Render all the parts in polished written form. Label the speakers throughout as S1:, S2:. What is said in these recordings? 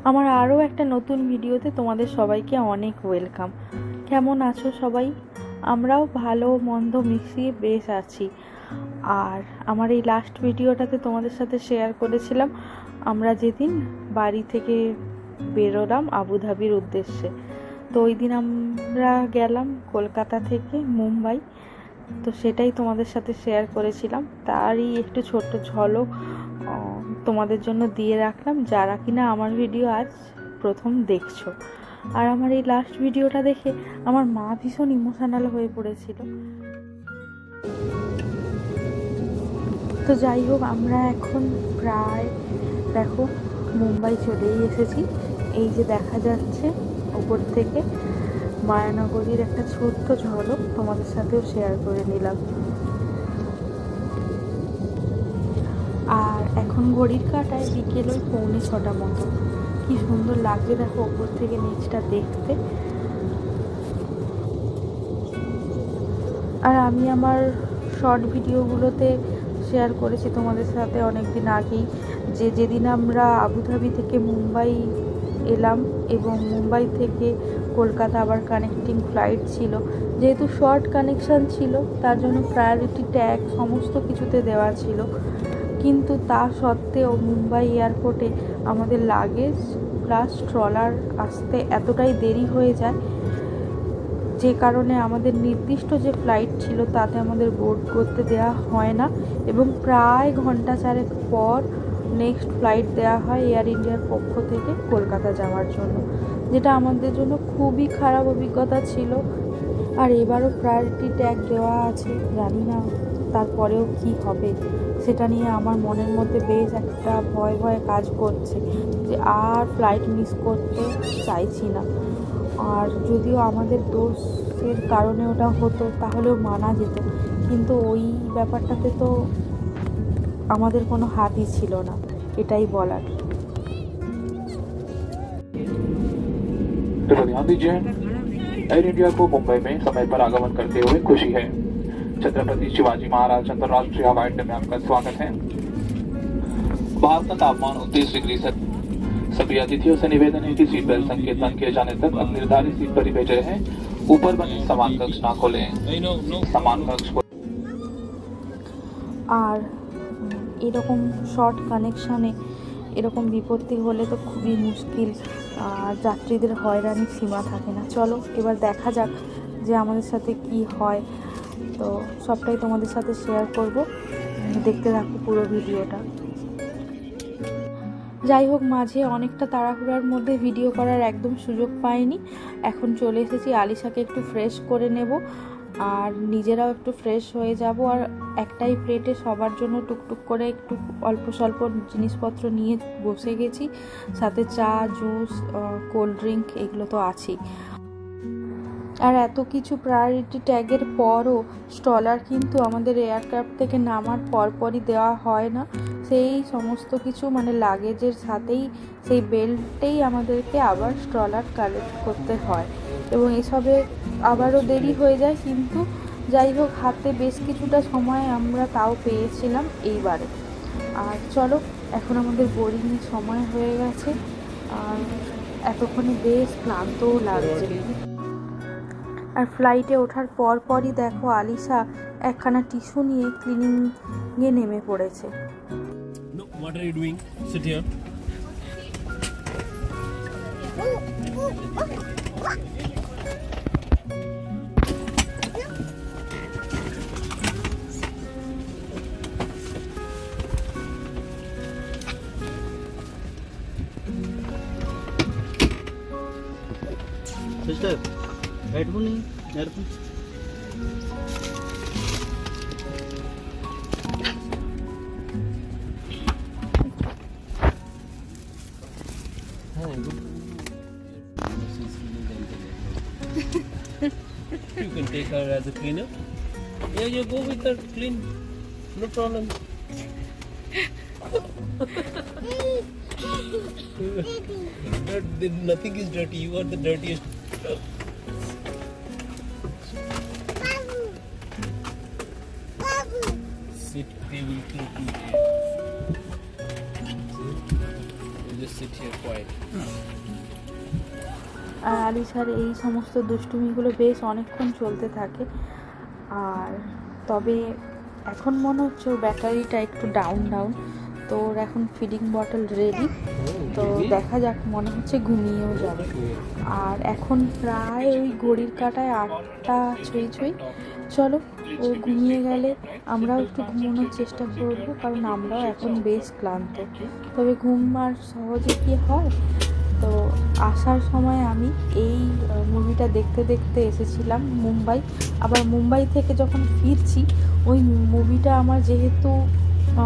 S1: আমার আরও একটা নতুন ভিডিওতে তোমাদের সবাইকে অনেক ওয়েলকাম। কেমন আছো সবাই? আমরাও ভালো মন্দ মিশিয়ে বেশ আছি। আর আমার এই লাস্ট ভিডিওটাতে তোমাদের সাথে শেয়ার করেছিলাম আমরা যেদিন বাড়ি থেকে বেরোলাম আবুধাবির উদ্দেশ্যে। তো ওই দিন আমরা গেলাম কলকাতা থেকে মুম্বাই, তো সেটাই তোমাদের সাথে শেয়ার করেছিলাম। তারই একটু ছোট্ট ঝলক তোমাদের জন্য দিয়ে রাখলাম, যারা কিনা আমার ভিডিও আজ প্রথম দেখছো। আর আমার এই লাস্ট ভিডিওটা দেখে আমার মা ভীষণ ইমোশনাল হয়ে পড়েছিল। তো যাই হোক, আমরা এখন প্রায় দেখো মুম্বাই চলেই এসেছি। এই যে দেখা যাচ্ছে ওপর থেকে মায়ানগরীর একটা ছোট্ট ঝলক তোমাদের সাথেও শেয়ার করে নিলাম। আর এখন ঘড়ির কাঁটায় বিকেল ওই 6:45 মতো। কি সুন্দর লাগছে দেখো ওপর থেকে নিচটা দেখতে। আর আমি আমার শর্ট ভিডিওগুলোতে শেয়ার করেছি তোমাদের সাথে অনেক দিন আগেই, যেদিন আমরা আবুধাবি থেকে মুম্বাই এলাম এবং মুম্বাই থেকে কলকাতা আবার কানেক্টিং ফ্লাইট ছিল। যেহেতু শর্ট কানেকশান ছিল তার জন্য প্রায়োরিটি ট্যাগ সমস্ত কিছুতে দেওয়া ছিল, কিন্তু তা সত্ত্বেও মুম্বাই এয়ারপোর্টে আমাদের লাগেজ প্লাস ট্রলার আসতে এতটাই দেরি হয়ে যায়, যে কারণে আমাদের নির্দিষ্ট যে ফ্লাইট ছিল তাতে আমাদের বোর্ড করতে দেওয়া হয় না এবং প্রায় ঘন্টা 4 পর নেক্সট ফ্লাইট দেওয়া হয় এয়ার ইন্ডিয়ার পক্ষ থেকে কলকাতা যাওয়ার জন্য, যেটা আমাদের জন্য খুবই খারাপ অভিজ্ঞতা ছিল। আর এবারও প্রায়োরিটি ট্যাগ দেওয়া আছে, জানি না তারপরেও কি হবে, সেটা নিয়ে আমার মনের মধ্যে বেশ একটা ভয় ভয় কাজ করছে যে আর ফ্লাইট মিস করতে চাইছি না। আর যদিও আমাদের দোষের কারণে ওটা হতো তাহলেও মানা যেত, কিন্তু ওই ব্যাপারটাতে তো আমাদের কোনো হাতই ছিল না, এটাই বলার।
S2: तो ध्यान दीजिए, एयर इंडिया को मुंबई में समय पर आगमन करते हुए खुशी है। छत्रपति शिवाजी महाराज अंतर्राष्ट्रीय हवाई अड्डे में आपका स्वागत है। बाहर का तापमान 29 डिग्री से सभी अतिथियों से निवेदन है कि सीट बेल्ट संकेत बंद किए जाने तक अब निर्धारित सीट पर ही भेजे रहें। ऊपर बने सामान कक्ष ना खोलें। सामान कक्ष को
S1: আর এরকম শর্ট কানেকশানে এরকম বিপত্তি হলে তো খুবই মুশকিল, আর যাত্রীদের হয়রানির সীমা থাকে না। চলো এবার দেখা যাক যে আমাদের সাথে কি হয়, তো সবটাই তোমাদের সাথে শেয়ার করব, দেখতে থাকো পুরো ভিডিওটা। যাই হোক, মাঝে অনেকটা তাড়াহুড়ার মধ্যে ভিডিও করার একদম সুযোগ পাইনি। এখন চলে এসেছি আলিশাকে একটু ফ্রেশ করে নেব আর নিজেরাও একটু ফ্রেশ হয়ে যাব। আর একটাই প্লেটে সবার জন্য টুকটুক করে একটু অল্প স্বল্প জিনিসপত্র নিয়ে বসে গেছি, সাথে চা, জুস, কোল্ড ড্রিঙ্ক এগুলো তো আছেই। আর এত কিছু প্রায়োরিটি ট্যাগের পরও স্টলার কিন্তু আমাদের এয়ারক্রাফট থেকে নামার পরপরই দেওয়া হয় না। সেই সমস্ত কিছু মানে লাগেজের সাথেই সেই বেল্টেই আমাদেরকে আবার স্টলার কালেক্ট করতে হয় এবং এসবে আবারও দেরি হয়ে যায়। কিন্তু যাই হোক, হাতে বেশ কিছুটা সময় আমরা তাও পেয়েছিলাম এইবারে। আর চলো, এখন আমাদের বোর্ডিংয়ের সময় হয়ে গেছে আর এতক্ষণে বেশ ক্লান্তও লাগছে। আর ফ্লাইটে ওঠার পরই দেখো আলিশা একখানা টিস্যু নিয়ে ক্লিনিংয়ে নেমে পড়েছে।
S3: No, what are you doing? Sit here.
S4: Sister, headphone नहीं, earphone.
S3: You can take her as a cleaner. Yeah, you go with her, clean. No problem. Nothing is dirty. You are the dirtiest. Sit. They will take you. just sit here quiet.
S1: আর আলিশার এই সমস্ত দুষ্টুমিগুলো বেশ অনেকক্ষণ চলতে থাকে। আর তবে এখন মনে হচ্ছে ওর ব্যাটারিটা একটু ডাউন, তো ওর এখন ফিডিং বটল রেডি। তো দেখা যাক, মনে হচ্ছে ঘুমিয়েও যাবে। আর এখন প্রায় ওই ঘড়ির কাঁটায় 8টা ছুঁই। চলো, ও ঘুমিয়ে গেলে আমরাও একটু ঘুমানোর চেষ্টা করবো, কারণ আমরাও এখন বেশ ক্লান্ত। তবে ঘুম আর সহজে কি হয়। তো আসার সময় আমি এই মুভিটা দেখতে এসেছিলাম মুম্বাই। আবার মুম্বাই থেকে যখন ফিরছি, ওই মুভিটা আমার যেহেতু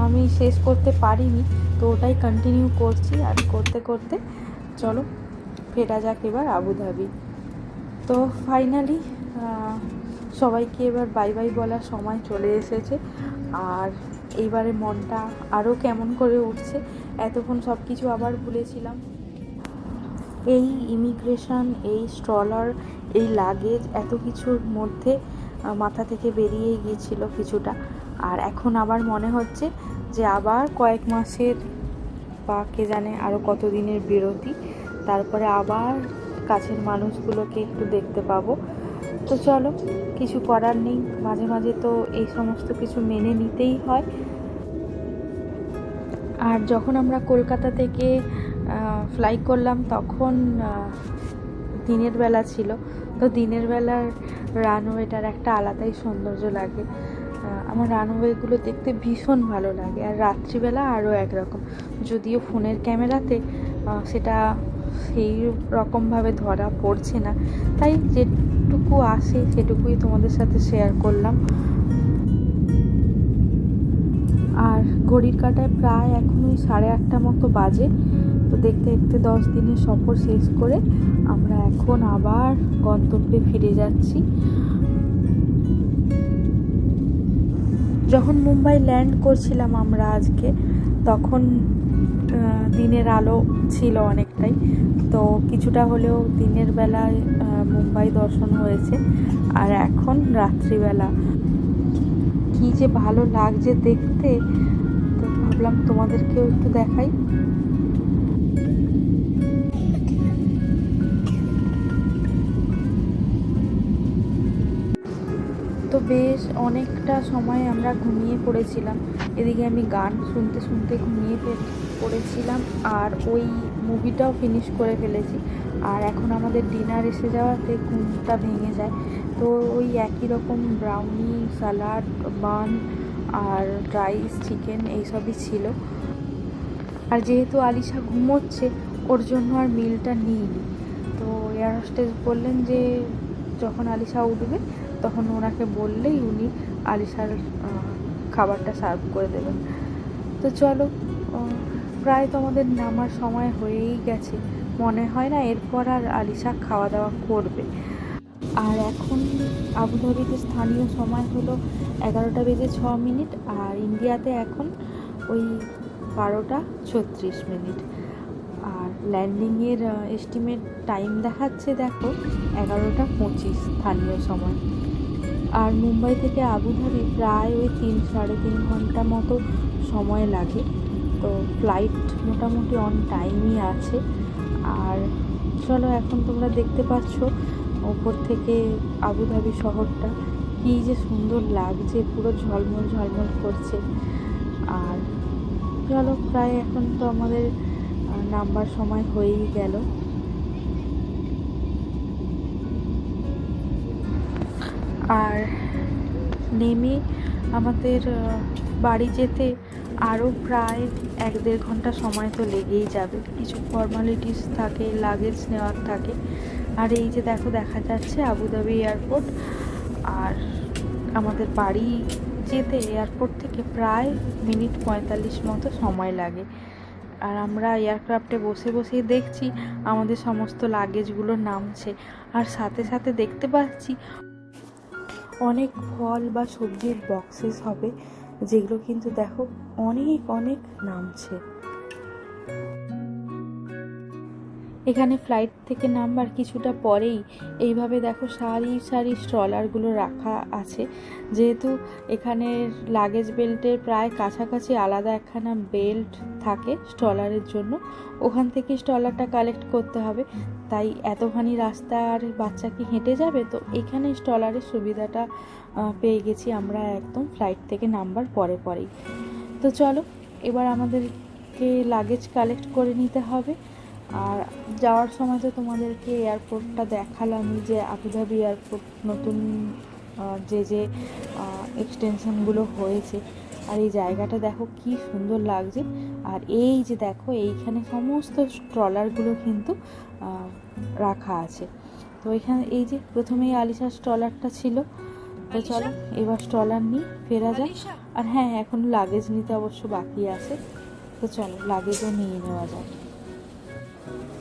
S1: আমি শেষ করতে পারিনি, তো ওটাই কন্টিনিউ করছি। আর করতে চলো ফেরা যাক এবার আবুধাবি। তো ফাইনালি সবাইকে এবার বাই বাই বলার সময় চলে এসেছে। আর এইবারে মনটা আরও কেমন করে উঠছে, এতক্ষণ সব কিছু আবার ভুলেছিলাম। এই ইমিগ্রেশন, এই স্ট্রলার, এই লাগেজ, এত কিছুর মধ্যে মাথা থেকে বেরিয়ে গিয়েছিল কিছুটা। আর এখন আবার মনে হচ্ছে যে আবার কয়েক মাসের বা কে জানে আরও কত দিনের বিরতি, তারপরে আবার কাছের মানুষগুলোকে একটু দেখতে পাবো। তো চলো, কিছু করার নেই, মাঝে মাঝে তো এই সমস্ত কিছু মেনে নিতেই হয়। আর যখন আমরা কলকাতা থেকে ফ্লাই করলাম, তখন দিনের বেলা ছিল। তো দিনের বেলার রানওয়েটার একটা আলাদাই সৌন্দর্য লাগে। আমার রানওয়েগুলো দেখতে ভীষণ ভালো লাগে। আর রাত্রিবেলা আরও একরকম, যদিও ফোনের ক্যামেরাতে সেটা সেই রকমভাবে ধরা পড়ছে না, তাই যেটুকু আসে সেটুকুই তোমাদের সাথে শেয়ার করলাম। আর ঘড়ির কাঁটায় প্রায় এখন ওই 8:30 মতো বাজে। তো দেখতে 10 দিনের সফর শেষ করে আমরা এখন আবার গন্তব্যে ফিরে যাচ্ছি। যখন মুম্বাই ল্যান্ড করছিলাম আমরা আজকে, তখন দিনের আলো ছিল অনেকটাই। তো কিছুটা হলেও দিনের বেলায় মুম্বাই দর্শন হয়েছে। আর এখন রাত্রিবেলা কি যে ভালো লাগছে দেখতে, তো ভাবলাম তোমাদেরকেও একটু দেখাই। তো বেশ অনেকটা সময় আমরা ঘুমিয়ে পড়েছিলাম। এদিকে আমি গান শুনতে ঘুমিয়ে পড়েছিলাম, আর ওই মুভিটাও ফিনিশ করে ফেলেছি। আর এখন আমাদের ডিনার এসে যাওয়াতে ঘুমটা ভেঙে যায়। তো ওই একই রকম ব্রাউনি, স্যালাড, বান আর রাইস, চিকেন এইসবই ছিল। আর যেহেতু আলিশা ঘুমোচ্ছে, ওর জন্য আর মিলটা নিইনি। তো এয়ার হোস্টেস বললেন যে যখন আলিশা উঠবে তখন ওনাকে বললেই উনি আলিশার খাবারটা সার্ভ করে দেবেন। তো চলো, প্রায় তো আমাদের নামার সময় হয়েই গেছে। মনে হয় না এরপর আর আলিশা খাওয়া দাওয়া করবে। আর এখন আবুধাবিতে স্থানীয় সময় হলো 11:06। আর ইন্ডিয়াতে এখন ওই 12:36। আর ল্যান্ডিংয়ের এস্টিমেট টাইম দেখাচ্ছে, দেখো 11:25 স্থানীয় সময়। আর মুম্বাই থেকে আবুধাবি প্রায় ওই 3-3.5 ঘন্টা মতো সময় লাগে। তো ফ্লাইট মোটামুটি অন টাইমই আছে। আর চলো, এখন তোমরা দেখতে পাচ্ছ ওপর থেকে আবুধাবি শহরটা কী যে সুন্দর লাগছে, পুরো ঝলমল করছে। আর চলো, প্রায় এখন তো আমাদের নামবার সময় হয়েই গেল। আর নেমে আমাদের বাড়ি যেতে আরও প্রায় 1-1.5 ঘন্টা সময় তো লেগেই যাবে। কিছু ফর্মালিটিস থাকে, লাগেজ নেওয়ার থাকে। আর এই যে দেখো, দেখা যাচ্ছে আবুধাবি এয়ারপোর্ট। আর আমাদের বাড়ি যেতে এয়ারপোর্ট থেকে প্রায় মিনিট 45 মতো সময় লাগে। আর আমরা এয়ারক্রাফটে বসেই দেখছি আমাদের সমস্ত লাগেজগুলো নামছে। আর সাথে সাথে দেখতে পাচ্ছি অনেক ফল বা সবজির বক্সেস হবে, যেগুলো কিন্তু দেখো অনেক নামছে। এখানে ফ্লাইট থেকে নামবার কিছুটা পরেই এইভাবে দেখো সারি সারি স্ট্রলারগুলো রাখা আছে। যেহেতু এখানে লাগেজ বেল্টের প্রায় কাছাকাছি আলাদা একখানা বেল্ট থাকে স্ট্রলারের জন্য, ওখান থেকে স্ট্রলারটা কালেক্ট করতে হবে। তাই এতখানি রাস্তা আর বাচ্চা কি হেঁটে যাবে, তো এখানে স্ট্রলারের সুবিধাটা পেয়ে গেছি আমরা একদম ফ্লাইট থেকে নামবার পরেই। তো চলো এবার আমাদেরকে লাগেজ কালেক্ট করে নিতে হবে। আর যাওয়ার সময় তো তোমাদেরকে এয়ারপোর্টটা দেখালামই, যে আবুধাবি এয়ারপোর্ট নতুন যে এক্সটেনশনগুলো হয়েছে। আর এই জায়গাটা দেখো কি সুন্দর লাগছে। আর এই যে দেখো এইখানে সমস্ত ট্রলারগুলো কিন্তু রাখা আছে। তো এখানে এই যে প্রথমেই আলিশার স্ট্রলারটা ছিল। তো চলো এবার স্ট্রলার নিয়ে ফেরা যাক। আর হ্যাঁ, এখন লাগেজ নিতে অবশ্য বাকি আছে, তো চলো লাগেজও নিয়ে নেওয়া যাক।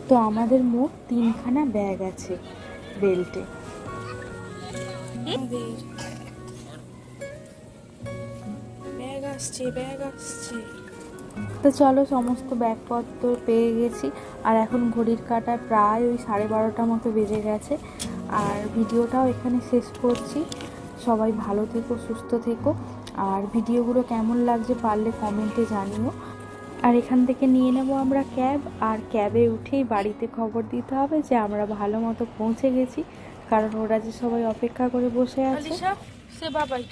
S1: তো আমাদের মোট 3খানা ব্যাগ আছে বেল্টে। তো চলো সমস্ত ব্যাগপত্র পেয়ে গেছি। আর এখন ঘড়ির কাঁটায় প্রায় ওই 12:30 মতো বেজে গেছে। আর ভিডিওটাও এখানে শেষ করছি। সবাই ভালো থেকো, সুস্থ থেকো। আর ভিডিওগুলো কেমন লাগছে পারলে কমেন্টে জানিও। আর এখান থেকে নিয়ে নেব আমরা ক্যাব, আর ক্যাবে উঠেই বাড়িতে খবর দিতে হবে যে আমরা ভালো মতো পৌঁছে গেছি, কারণ ওরা যে সবাই অপেক্ষা করে বসে আছে।
S5: সে বাবাই